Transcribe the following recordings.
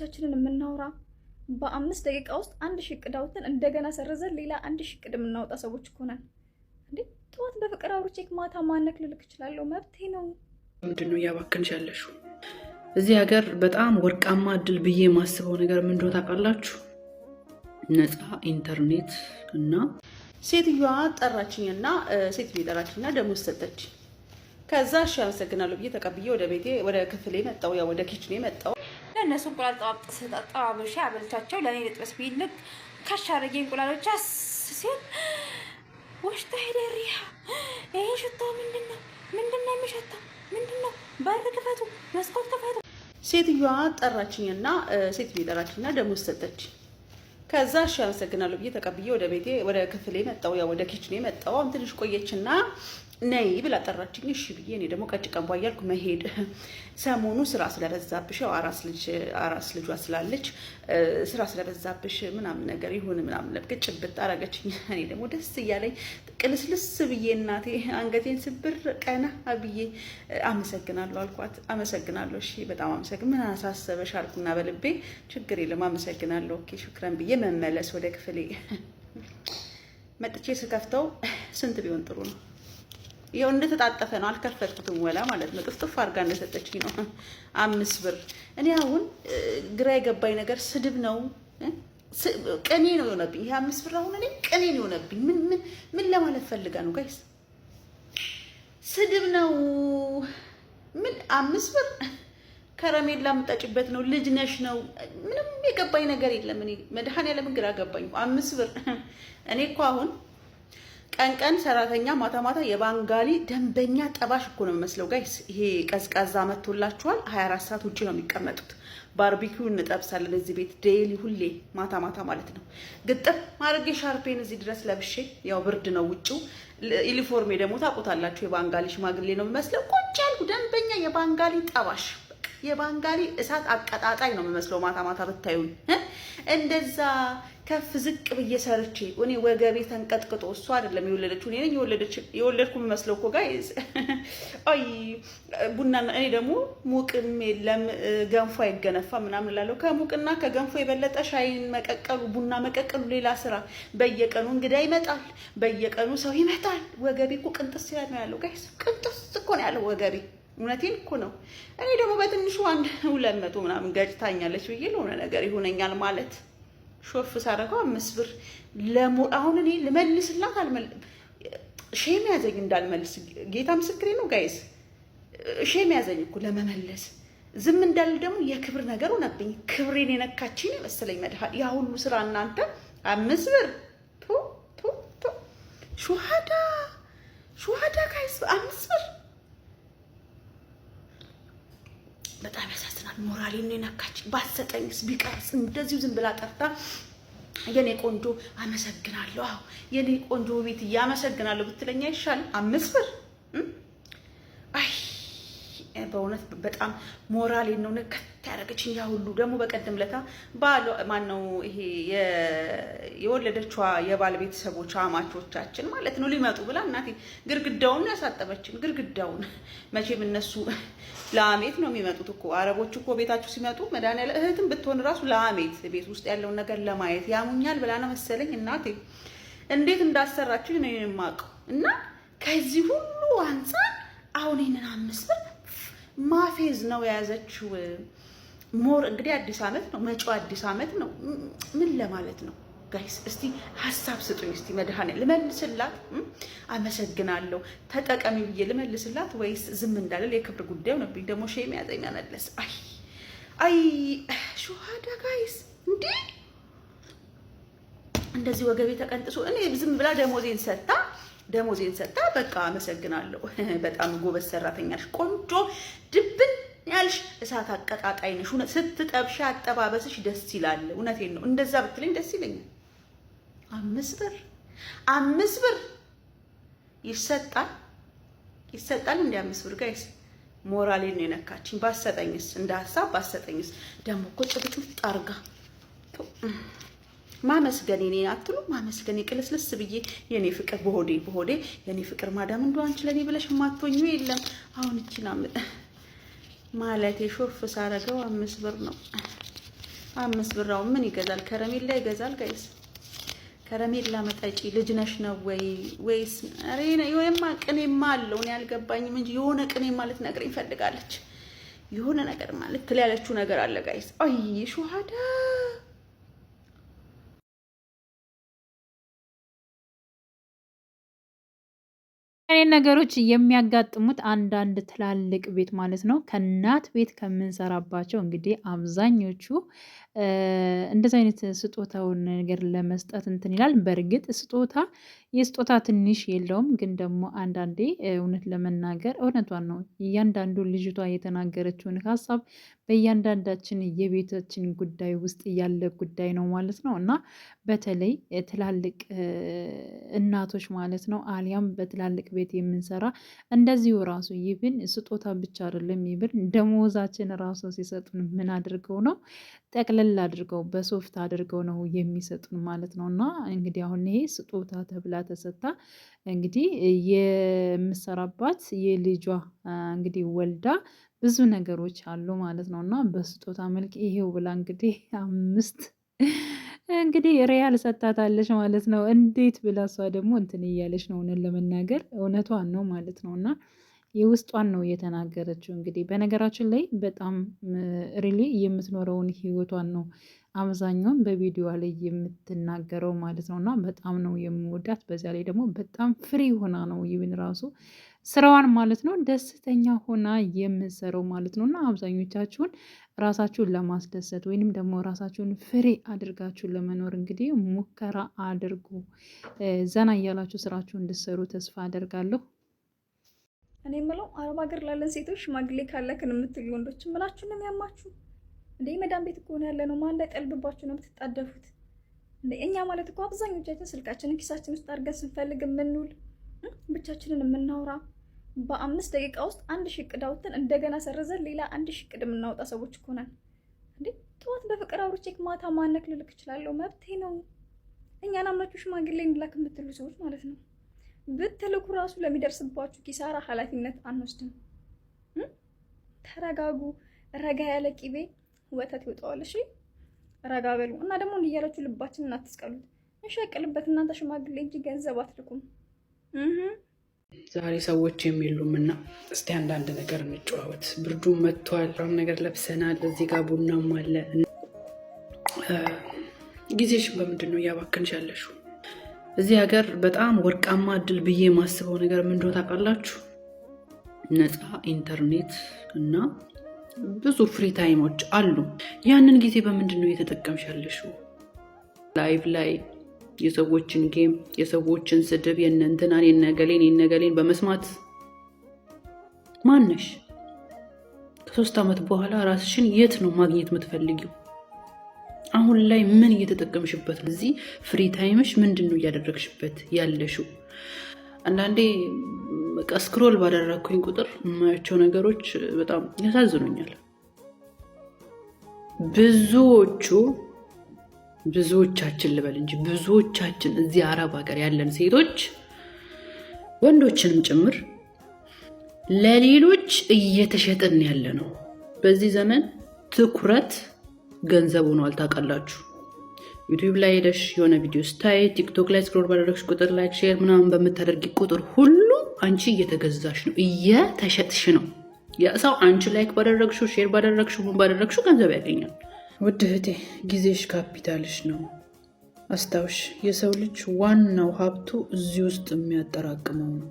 ሀሳቦቻችንን የምናወራ በ5 ደቂቃ ውስጥ 1000 እቅድ አውጥተን እንደገና ሰርዘን ሌላ 1000 እቅድ የምናወጣ ሰዎች እኮ ነን እንዴ። ጠዋት በፍቅር አውርቼክ ማታ ማነክ ልልክ እችላለሁ፣ መብቴ ነው። ምንድነው እያባከንሽ ያለሽው? እዚህ ሀገር በጣም ወርቃማ እድል ብዬ የማስበው ነገር ምን እንደሆነ ታውቃላችሁ? ነፃ ኢንተርኔት እና ሴትዮዋ ጠራችኝና ደሞዝ ሰጠች። ከዛ እሺ አመሰግናለሁ ብዬ ተቀብዬ ወደ ቤቴ ወደ ክፍሌ መጣሁ፣ ያው ወደ ኪችኔ መጣሁ። ለእነሱ እንቁላል ጠባብሼ አበልቻቸው ለእኔ ልጥበስ ቢልክ ከሻረጌ እንቁላሎች ሲል ወሽታ ሄደሪያ ይሄ ሽታው ምንድነው የሚሸታው? ምንድነው? በር ክፈቱ፣ መስኮት ክፈቱ። ሴትዮዋ ጠራችኝና ደሞዝ ሰጠች። ከዛ እሺ አመሰግናለሁ ብዬ ተቀብዬ ወደ ቤቴ ወደ ክፍሌ መጣሁ፣ ያው ወደ ኪችኔ መጣሁ። አሁን ትንሽ ቆየችና ነይ ብላ ጠራችኝ። እሺ ብዬ እኔ ደግሞ ቀጭ ቀንቧ እያልኩ መሄድ ሰሞኑ ስራ ስለበዛብሽ፣ ያው አራስ ልጇ ስላለች ስራ ስለበዛብሽ ምናምን ነገር ይሁን ምናምን ለብቅ ጭብጥ አረገችኝ። እኔ ደግሞ ደስ እያለኝ ቅልስልስ ብዬ እናቴ አንገቴን ስብር ቀና ብዬ አመሰግናለሁ አልኳት። አመሰግናለሁ፣ እሺ በጣም ምን አሳሰበሽ አልኩና በልቤ ችግር የለም አመሰግናለሁ፣ ኦኬ ሹክራን ብዬ መመለስ ወደ ክፍሌ መጥቼ ስከፍተው ስንት ቢሆን ጥሩ ነው? ይሄው እንደተጣጠፈ ነው። አልከፈትኩትም ወላ ማለት ነው። ጥፍጥፍ አድርጋ እንደሰጠችኝ ነው 5 ብር። እኔ አሁን ግራ የገባኝ ነገር ስድብ ነው ቅኔ ነው የሆነብኝ። ይሄ 5 ብር አሁን እኔ ቅኔ ነው የሆነብኝ። ምን ለማለት ፈልጋ ነው ጋይስ? ስድብ ነው። ምን 5 ብር ከረሜላ የምጠጭበት ነው? ልጅ ነሽ ነው? ምንም የገባኝ ነገር የለም። እኔ መድኃኒዓለም ግራ ገባኝ። 5 ብር እኔ እኮ አሁን ቀን ሰራተኛ ማታ የባንጋሊ ደንበኛ ጠባሽ እኮ ነው የሚመስለው ጋይስ። ይሄ ቀዝቃዛ መጥቶላችኋል። 24 ሰዓት ውጪ ነው የሚቀመጡት። ባርቢኪው እንጠብሳለን እዚህ ቤት ዴይሊ፣ ሁሌ ማታ ማለት ነው። ግጥም ማድረግ ሻርፔን እዚህ ድረስ ለብሼ፣ ያው ብርድ ነው ውጪው። ዩኒፎርሜ ደግሞ ታውቁታላችሁ፣ የባንጋሊ ሽማግሌ ነው የሚመስለው። ቁጭ ያልኩ ደንበኛ የባንጋሊ ጠባሽ፣ የባንጋሊ እሳት አቀጣጣይ ነው የሚመስለው። ማታ ብታዩኝ እንደዛ ከፍ ዝቅ ብዬ ሰርቼ እኔ ወገቤ ተንቀጥቅጦ፣ እሷ አይደለም የወለደችው እኔ ነኝ የወለድኩ የሚመስለው እኮ ጋይስ። አይ ቡና እኔ ደግሞ ሙቅም የለም ገንፎ አይገነፋ ምናምን እላለሁ። ከሙቅና ከገንፎ የበለጠ ሻይን መቀቀሉ ቡና መቀቀሉ ሌላ ስራ። በየቀኑ እንግዳ ይመጣል፣ በየቀኑ ሰው ይመጣል። ወገቤ እኮ ቅንጥስ ይላል ነው ያለው ጋይስ። ቅንጥስ እኮ ነው ያለው ወገቤ። እውነቴን እኮ ነው። እኔ ደግሞ በትንሹ 200 ምናምን ገጭታኛለች ብዬ ለሆነ ነገር ይሆነኛል ማለት ሾፍ ሳረገው 5 ብር አሁን እኔ ልመልስላት ሼም ያዘኝ እንዳልመልስ። ጌታ ምስክሬ ነው ጋይስ፣ ሼም ያዘኝ እኮ ለመመለስ። ዝም እንዳል ደግሞ የክብር ነገር ሆነብኝ። ክብሬን የነካችኝ መሰለኝ መድኃኒት። ያ ሁሉ ስራ እናንተ 5 ብር ሹሃዳ ጋይስ 5 ብር በጣም ያሳዝናል። ሞራሌን ነው የነካችኝ። ባሰጠኝስ ቢቀርስ እንደዚሁ ዝም ብላ ጠርታ የኔ ቆንጆ አመሰግናለሁ፣ አዎ የኔ ቆንጆ ቤት እያመሰግናለሁ ብትለኛ ይሻል 5 ብር። አይ በእውነት በጣም ሞራሌን ነው ነከት ያደረገችኝ። ያ ሁሉ ደግሞ በቀደም ለታ ባሏ ማነው ይሄ የወለደችዋ የባል ቤተሰቦች አማቾቻችን ማለት ነው ሊመጡ ብላ እናቴ ግርግዳውን ያሳጠበችን። ግርግዳውን መቼም እነሱ ለአሜት ነው የሚመጡት እኮ አረቦች እኮ ቤታችሁ ሲመጡ መድኃኒዓለም እህትም ብትሆን ራሱ ለአሜት ቤት ውስጥ ያለውን ነገር ለማየት ያሙኛል ብላ ነው መሰለኝ እናቴ እንዴት እንዳሰራችሁ ነው የማውቀው። እና ከዚህ ሁሉ አንፃር አሁን ይሄንን 5 ብር ማፌዝ ነው የያዘችው። ሞር እንግዲህ አዲስ አመት ነው መጪው አዲስ አመት ነው። ምን ለማለት ነው ጋይስ? እስቲ ሀሳብ ስጡኝ። እስቲ መድኃኒዓለም ልመልስላት? አመሰግናለሁ ተጠቀሚ ብዬ ልመልስላት ወይስ ዝም እንዳለል? የክብር ጉዳይ ሆነብኝ። ደግሞ ሼም ያዘኝ መመለስ። አይ ሹሃዳ ጋይስ፣ እንዴ እንደዚህ ወገቤ ተቀንጥሶ እኔ ዝም ብላ ደሞዜን ሰጣ በቃ አመሰግናለሁ፣ በጣም ጎበዝ ሰራተኛሽ፣ ቆንጆ ድብን ያልሽ እሳት አቀጣጣይ ነሽ፣ ስትጠብሽ አጠባበስሽ ደስ ይላል። እውነቴን ነው። እንደዛ ብትለኝ ደስ ይለኛል። 5 ብር ይሰጣል እንደ 5 ብር ጋይስ። ሞራሌን ነው የነካችኝ። ባሰጠኝስ እንደ ሀሳብ ባሰጠኝስ ደግሞ እኮ ጭብጭብ አርጋ ማመስገን እኔ አትሉ ማመስገን ቅልስልስ ብዬ የኔ ፍቅር በሆዴ የኔ ፍቅር ማዳም እንደው አንቺ ለኔ ብለሽ ማትወኙ የለም። አሁን እቺና ማለት የሾፍ ሳረገው 5 ብር ነው። 5 ብራው ምን ይገዛል? ከረሜላ ይገዛል ጋይስ? ከረሜላ መጠጪ ልጅ ነሽ ነው ወይስ? አሬ የሆነማ ቅኔማ አለው። እኔ አልገባኝም እንጂ የሆነ ቅኔ ማለት ነግረኝ ፈልጋለች። የሆነ ነገር ማለት ትል ያለችው ነገር አለ ጋይስ። አይ ሹሃዳ እኔ ነገሮች የሚያጋጥሙት አንዳንድ ትላልቅ ቤት ማለት ነው ከእናት ቤት ከምንሰራባቸው እንግዲህ አብዛኞቹ እንደዚህ አይነት ስጦታውን ነገር ለመስጠት እንትን ይላል። በእርግጥ የስጦታ ትንሽ የለውም፣ ግን ደግሞ አንዳንዴ እውነት ለመናገር እውነቷን ነው። እያንዳንዱ ልጅቷ የተናገረችውን ሀሳብ በእያንዳንዳችን የቤታችን ጉዳይ ውስጥ ያለ ጉዳይ ነው ማለት ነው። እና በተለይ ትላልቅ እናቶች ማለት ነው አሊያም በትላልቅ ቤት የምንሰራ እንደዚሁ ራሱ ይብን ስጦታ ብቻ አይደለም፣ ይብን ደሞዛችን ራሱ ሲሰጡን ምን አድርገው ነው ጠቅልል አድርገው በሶፍት አድርገው ነው የሚሰጡን ማለት ነው። እና እንግዲህ አሁን ይሄ ስጦታ ተብላ ተሰጥታ እንግዲህ የምሰራባት የልጇ እንግዲህ ወልዳ ብዙ ነገሮች አሉ ማለት ነው። እና በስጦታ መልክ ይሄው ብላ እንግዲህ 5 እንግዲህ ሪያል ሰጣታለች ማለት ነው። እንዴት ብላ እሷ ደግሞ እንትን እያለች ነው፣ እውነት ለመናገር እውነቷን ነው ማለት ነው። እና የውስጧን ነው የተናገረችው። እንግዲህ በነገራችን ላይ በጣም ሪሊ የምትኖረውን ህይወቷን ነው አብዛኛውን በቪዲዮ ላይ የምትናገረው ማለት ነው። እና በጣም ነው የምወዳት። በዚያ ላይ ደግሞ በጣም ፍሪ ሆና ነው ይብን ራሱ ስራዋን ማለት ነው ደስተኛ ሆና የምትሰራው ማለት ነው። እና አብዛኞቻችሁን ራሳችሁን ለማስደሰት ወይንም ደግሞ ራሳችሁን ፍሬ አድርጋችሁ ለመኖር እንግዲህ ሙከራ አድርጉ። ዘና እያላችሁ ስራችሁን እንድትሰሩ ተስፋ አደርጋለሁ። እኔ የምለው አረብ ሀገር ላለን ሴቶች ሽማግሌ ካለክን የምትሉ ወንዶች ምናችሁን ነው የሚያማችሁ እንዴ? መዳም ቤት ከሆነ ያለ ነው ማን እንዳይጠልብባችሁ ነው የምትጣደፉት እንዴ? እኛ ማለት እኮ አብዛኞቻችን ስልካችንን ኪሳችን ውስጥ አድርገን ስንፈልግ የምንውል ብቻችንን የምናወራ በ5 ደቂቃ ውስጥ 1 ሺህ እቅድ አውጥተን እንደገና ሰርዘን ሌላ 1 ሺህ እቅድ የምናወጣ ሰዎች እኮ ነን እንዴ። ጠዋት በፍቅር አውርቼክ ማታ ማነክ ልልክ እችላለሁ፣ መብቴ ነው። እኛን አምናችሁ ሽማግሌ እንላክ የምትሉ ሰዎች ማለት ነው ብትልኩ ራሱ ለሚደርስባችሁ ኪሳራ ኃላፊነት አንወስድም። ተረጋጉ። ረጋ ያለ ቂቤ ወተት ይወጣዋል። እሺ ረጋ በሉ እና ደግሞ እንዲያላችሁ ልባችንን አትስቀሉት። እንሸቅልበት እናንተ ሽማግሌ እንጂ ገንዘብ አትልኩም። ዛሬ ሰዎች የሚሉም እና እስቲ አንዳንድ ነገር እንጨዋወት። ብርዱም መጥቷል፣ ነገር ለብሰናል። እዚህ ጋር ቡናም አለ። ጊዜሽን በምንድን ነው እያባከንሽ ያለሽው? እዚህ ሀገር በጣም ወርቃማ እድል ብዬ የማስበው ነገር ምን እንደሆነ ታውቃላችሁ? ነፃ ኢንተርኔት እና ብዙ ፍሪ ታይሞች አሉ። ያንን ጊዜ በምንድን ነው እየተጠቀምሽ ያለሽው? ላይቭ ላይ የሰዎችን ጌም፣ የሰዎችን ስድብ፣ የእነንትናን የነገሌን በመስማት ማነሽ? ከ3 ዓመት በኋላ ራስሽን የት ነው ማግኘት የምትፈልጊው? አሁን ላይ ምን እየተጠቀምሽበት ነው? እዚህ ፍሪ ታይምሽ ምንድን ነው እያደረግሽበት ያለሽው? አንዳንዴ ስክሮል ባደረግኩኝ ቁጥር የማያቸው ነገሮች በጣም ያሳዝኑኛል። ብዙዎቻችን ልበል እንጂ ብዙዎቻችን እዚህ አረብ ሀገር ያለን ሴቶች ወንዶችንም ጭምር ለሌሎች እየተሸጥን ያለ ነው። በዚህ ዘመን ትኩረት ገንዘብ ሆኗል። ታውቃላችሁ? ዩቲዩብ ላይ ሄደሽ የሆነ ቪዲዮ ስታይ፣ ቲክቶክ ላይ ስክሮል ባደረግሽ ቁጥር ላይክ፣ ሼር ምናምን በምታደርጊ ቁጥር ሁሉ አንቺ እየተገዛሽ ነው፣ እየተሸጥሽ ነው። ያ ሰው አንቺ ላይክ ባደረግሽው፣ ሼር ባደረግሽው ገንዘብ ያገኛል። ውድ እህቴ ጊዜሽ ካፒታልሽ ነው። አስታውሽ፣ የሰው ልጅ ዋናው ሀብቱ እዚህ ውስጥ የሚያጠራቅመው ነው።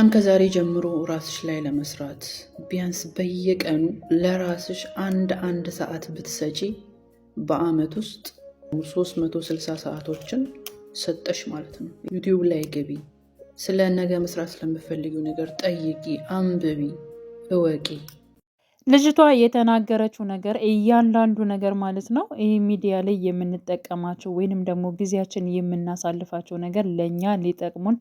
ከዛሬ ጀምሮ ራስሽ ላይ ለመስራት ቢያንስ በየቀኑ ለራስሽ አንድ ሰዓት ብትሰጪ በአመት ውስጥ 360 ሰዓቶችን ሰጠሽ ማለት ነው። ዩቲዩብ ላይ ገቢ፣ ስለ ነገ መስራት ስለምፈልጊው ነገር ጠይቂ፣ አንብቢ፣ እወቂ። ልጅቷ የተናገረችው ነገር እያንዳንዱ ነገር ማለት ነው ይህ ሚዲያ ላይ የምንጠቀማቸው ወይንም ደግሞ ጊዜያችን የምናሳልፋቸው ነገር ለእኛ ሊጠቅሙን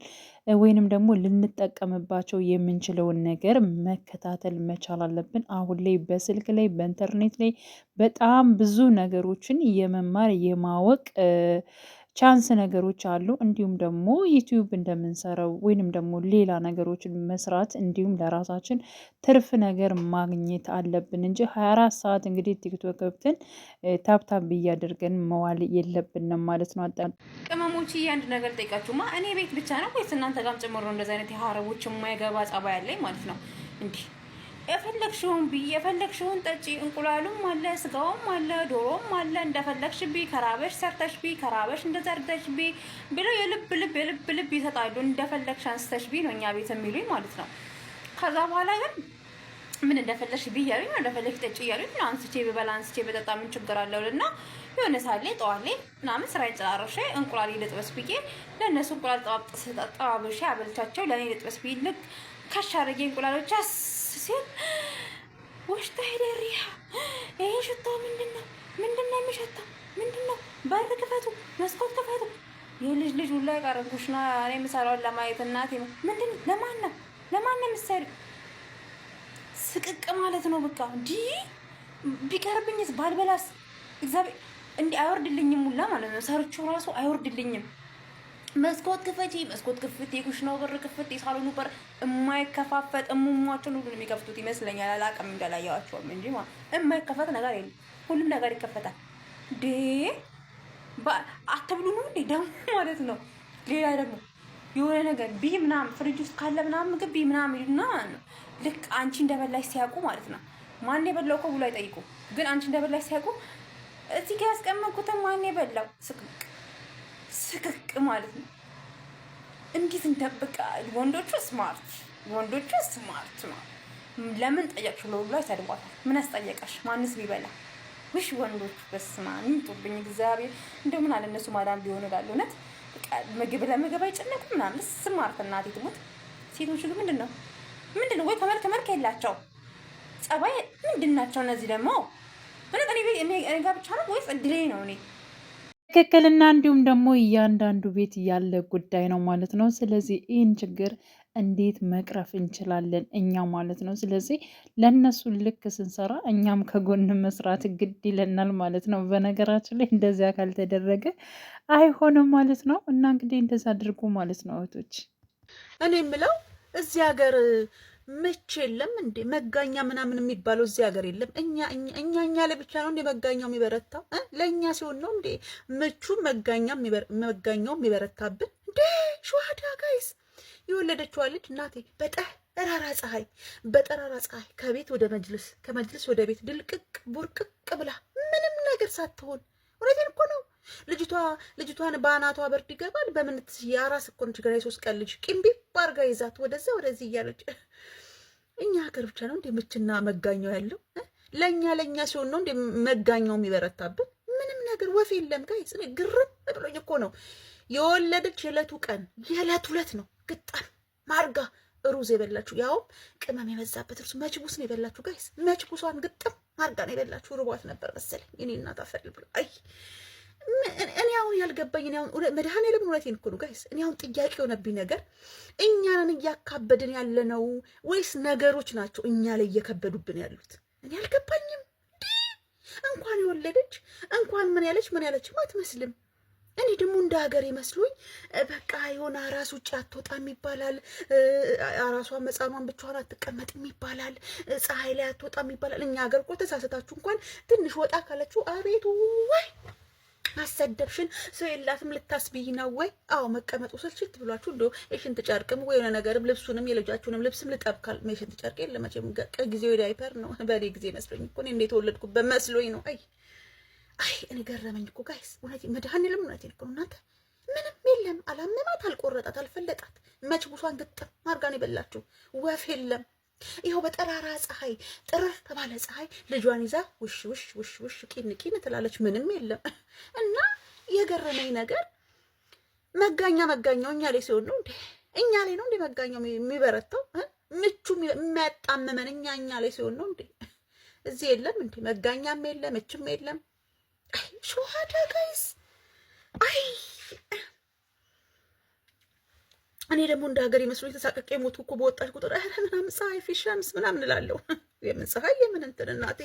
ወይንም ደግሞ ልንጠቀምባቸው የምንችለውን ነገር መከታተል መቻል አለብን። አሁን ላይ በስልክ ላይ በኢንተርኔት ላይ በጣም ብዙ ነገሮችን የመማር የማወቅ ቻንስ ነገሮች አሉ። እንዲሁም ደግሞ ዩቲዩብ እንደምንሰራው ወይንም ደግሞ ሌላ ነገሮችን መስራት እንዲሁም ለራሳችን ትርፍ ነገር ማግኘት አለብን እንጂ 24 ሰዓት እንግዲህ ቲክቶክ ገብተን ታብታብ እያደርገን መዋል የለብንም ማለት ነው። ቅመሞች አንድ ነገር ጠይቃችሁማ፣ እኔ ቤት ብቻ ነው ወይስ እናንተ ጋርም ጭምር ነው እንደዚህ አይነት የሀረቦች የማይገባ ጸባይ ያለኝ ማለት ነው? እንዲህ የፈለግሽውን ብይ፣ የፈለግሽውን ጠጪ፣ እንቁላሉም አለ፣ ስጋውም አለ፣ ዶሮም አለ፣ እንደፈለግሽ ብይ፣ ከራበሽ ሰርተሽ ብይ፣ ከራበሽ እንደዛ አድርገሽ ብይ ብለው የልብ ልብ ይሰጣሉ። እንደፈለግሽ አንስተሽ ብይ ነው እኛ ቤት የሚሉኝ ማለት ነው። ከዛ በኋላ ግን ምን እንደፈለግሽ ብይ ያሉኝ ነው፣ እንደፈለግሽ ጠጪ ያሉኝ ነው። አንስቼ ብበላ አንስቼ በጠጣ ምን ችግር አለው? እና የሆነ ሳሌ ጠዋት ላይ ምናምን ስራዬን ጨራርሼ እንቁላል ልጥበስ ብዬ ለእነሱ እንቁላል ጠባብሼ አበልቻቸው ለእኔ ልጥበስ ብዬ ልክ ከሽ አድርጌ እንቁላሎች ሲል ውሽጣ ሄደሪያ ይሄ ሽታው ምንድን ነው? ምንድን ነው የሚሸታው? ምንድን ነው? በር ክፈቱ፣ መስኮት ክፈቱ። የልጅ ሁላ የቀረብኩሽና እኔ የምሰራውን ለማየት እናቴ ነው። ምንድን ነው? ለማን ነው የምትሰሪው? ስቅቅ ማለት ነው በቃ። እንዲህ ቢቀርብኝስ ባልበላስ? እግዚአብሔር እንዲህ አይወርድልኝም ሁላ ማለት ነው። ሰርቼው ራሱ አይወርድልኝም። መስኮት ክፈቺ፣ መስኮት ክፍት፣ የኩሽናው በር ክፍት፣ የሳሎኑ በር የማይከፋፈት እሙሟቸውን ሁሉ የሚከፍቱት ይመስለኛል። አላውቅም እንዳላየዋቸውም እንጂ ማለት የማይከፈት ነገር የለም። ሁሉም ነገር ይከፈታል። ዴ አትብሉ ነው እንዴ ደግሞ ማለት ነው። ሌላ ደግሞ የሆነ ነገር ቢ ምናምን ፍሪጅ ውስጥ ካለ ምናምን ምግብ ቢ ምናምን ይሉና ልክ አንቺ እንደበላሽ ሲያውቁ ማለት ነው። ማን የበላው እኮ ብሎ አይጠይቁ፣ ግን አንቺ እንደበላሽ ሲያውቁ እዚህ ጋር ያስቀመጥኩትን ማን የበላው ስቅቅ ማለት ነው። እንዴት እንደበቃ ወንዶቹ ስማርት ነው። ለምን ጠየቅሽ ብሎ ብሎ ይሰድቧታል። ምን አስጠየቀሽ? ማንስ ቢበላ ውሽ ወንዶቹ በስማ ይምጡብኝ እግዚአብሔር። እንደው ምን አለ እነሱ ማዳም ቢሆኑ እላለሁ። እውነት በቃ ምግብ ለምግብ አይጨነቁም ምናምን ስማርት እናቴ ትሙት። ሴቶቹ ግን ምንድን ነው ወይ ከመልክ የላቸው ጸባይ ምንድን ናቸው እነዚህ ደግሞ? እውነት እኔ ጋር ብቻ ነው ወይስ እድሌ ነው? እኔ ትክክልና እንዲሁም ደግሞ እያንዳንዱ ቤት ያለ ጉዳይ ነው ማለት ነው። ስለዚህ ይህን ችግር እንዴት መቅረፍ እንችላለን እኛ ማለት ነው። ስለዚህ ለእነሱ ልክ ስንሰራ እኛም ከጎን መስራት ግድ ይለናል ማለት ነው። በነገራችን ላይ እንደዚያ ካልተደረገ አይሆንም ማለት ነው። እና እንግዲህ እንደዛ አድርጉ ማለት ነው እህቶች። እኔ የምለው እዚህ ሀገር ምች የለም እንዴ? መጋኛ ምናምን የሚባለው እዚህ ሀገር የለም። እኛ ላይ ብቻ ነው እንዴ መጋኛው የሚበረታው? ለእኛ ሲሆን ነው እንዴ ምቹ መጋኛው የሚበረታብን እንዴ? ሸዋዳ ጋይስ የወለደችዋ ልጅ እናቴ በጠራራ ፀሐይ ከቤት ወደ መጅልስ ከመጅልስ ወደ ቤት ድልቅቅ ቡርቅቅ ብላ ምንም ነገር ሳትሆን፣ እውነቴን እኮ ነው። ልጅቷን በአናቷ በርድ ይገባል። በምን የአራስ እኮ ነች ገና የ3 ቀን ልጅ ቂምቢ ባርጋ ይዛት ወደዛ ወደዚህ እያለች። እኛ ሀገር ብቻ ነው እንደ ምችና መጋኛው ያለው? ለእኛ ሲሆን ነው እንደ መጋኛው የሚበረታብን? ምንም ነገር ወፍ የለም ጋይስ። እኔ ግርም ብሎኝ እኮ ነው። የወለደች የዕለት ሁለት ነው ግጣም ማርጋ ሩዝ የበላችሁ፣ ያውም ቅመም የበዛበት ሩዝ መችቡስ ነው የበላችሁ ጋይስ። መችቡሷን ግጥም ማርጋ ነው የበላችሁ። ርቧት ነበር መሰለኝ። እኔ እናት አፈል ብሎ አይ እኔ አሁን ያልገባኝ እኔ አሁን መድኃኒዓለም እውነቴን እኮ ነው ጋይስ። እኔ አሁን ጥያቄ የሆነብኝ ነገር እኛንን እያካበድን ያለ ነው ወይስ ነገሮች ናቸው እኛ ላይ እየከበዱብን ያሉት? እኔ አልገባኝም። እንኳን የወለደች እንኳን ምን ያለችም አትመስልም። እኔ ደግሞ እንደ ሀገር ይመስሉኝ በቃ የሆነ አራስ ውጭ አትወጣም ይባላል። አራሷ መጻኗን ብቻዋን አትቀመጥም ይባላል። ፀሐይ ላይ አትወጣም ይባላል። እኛ ሀገር እኮ ተሳሰታችሁ እንኳን ትንሽ ወጣ ካለችሁ አቤቱ ወይ አሰደብሽን ሰው የላትም ልታስብይ ነው ወይ? አዎ መቀመጡ ስልችት ብሏችሁ እንደው የሽንት ጨርቅም ወይ የሆነ ነገርም ልብሱንም የልጃችሁንም ልብስም ልጠብካል። የሽንት ጨርቅ የለም መቼም ጊዜው ዳይፐር ነው። በኔ ጊዜ መስሎኝ እኮ እኔ እንዴት ተወለድኩበት መስሎኝ ነው። አይ እኔ ገረመኝ እኮ ጋይስ። መድኃኒዓለም እውነቴን እኮ ነው እናንተ። ምንም የለም። አላመማት፣ አልቆረጣት፣ አልፈለጣት። መችቡሷን ግጥም ማርጋን የበላችሁ ወፍ የለም። ይኸው በጠራራ ፀሐይ ጥርር ተባለ ፀሐይ ልጇን ይዛ ውሽ ቂን ትላለች። ምንም የለም። እና የገረመኝ ነገር መጋኛው እኛ ላይ ሲሆን ነው እንዴ? እኛ ላይ ነው እንዴ መጋኛው የሚበረታው? ምቹ የሚያጣምመን እኛ ላይ ሲሆን ነው እንዴ? እዚህ የለም እንዴ? መጋኛም የለም ምችም የለም። አይ ሸዋዳ ጋይስ። አይ እኔ ደግሞ እንደ ሀገር ይመስሉ የተሳቀቀ ሞቱ እኮ በወጣች ቁጥር ምናምን ፀሐይ ፊሻምስ ምናምን እላለሁ። የምን ፀሐይ የምን እንትን እናቴ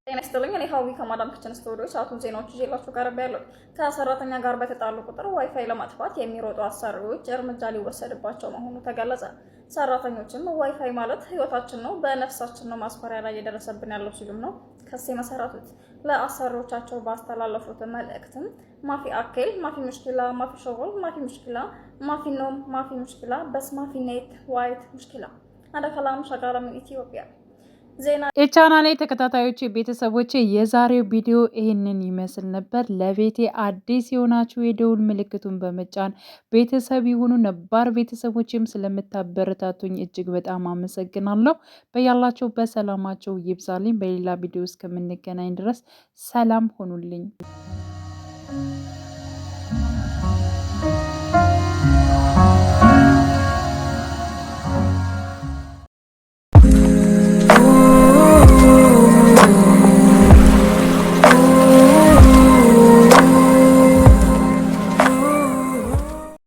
ጤና ይስጥልኝ። እኔ ሀዊ ከማዳም ክችን ስቱዲዮ ሰዓቱን ዜናዎች ይዤላችሁ ቀርቤያለሁ። ከሰራተኛ ጋር በተጣሉ ቁጥር ዋይፋይ ለማጥፋት የሚሮጡ አሰሪዎች እርምጃ ሊወሰድባቸው መሆኑ ተገለጸ። ሰራተኞችም ዋይፋይ ማለት ህይወታችን ነው፣ በነፍሳችን ነው ማስፈሪያ ላይ የደረሰብን ያለው ሲሉም ነው ክስ የመሰረቱት። ለአሰሪዎቻቸው ባስተላለፉት መልእክትም ማፊ አኬል፣ ማፊ ሙሽኪላ፣ ማፊ ሾጎል፣ ማፊ ሙሽኪላ፣ ማፊ ኖም፣ ማፊ ሙሽኪላ፣ በስ ማፊ ኔት ዋይት ሙሽኪላ አደ ከላም ሸጋላ ምን ኢትዮጵያ የቻናሌ ተከታታዮች ቤተሰቦች የዛሬው ቪዲዮ ይህንን ይመስል ነበር። ለቤቴ አዲስ የሆናችሁ የደውል ምልክቱን በመጫን ቤተሰብ የሆኑ ነባር ቤተሰቦችም ስለምታበረታቱኝ እጅግ በጣም አመሰግናለሁ። በያላችሁ በሰላማቸው ይብዛልኝ። በሌላ ቪዲዮ እስከምንገናኝ ድረስ ሰላም ሆኑልኝ።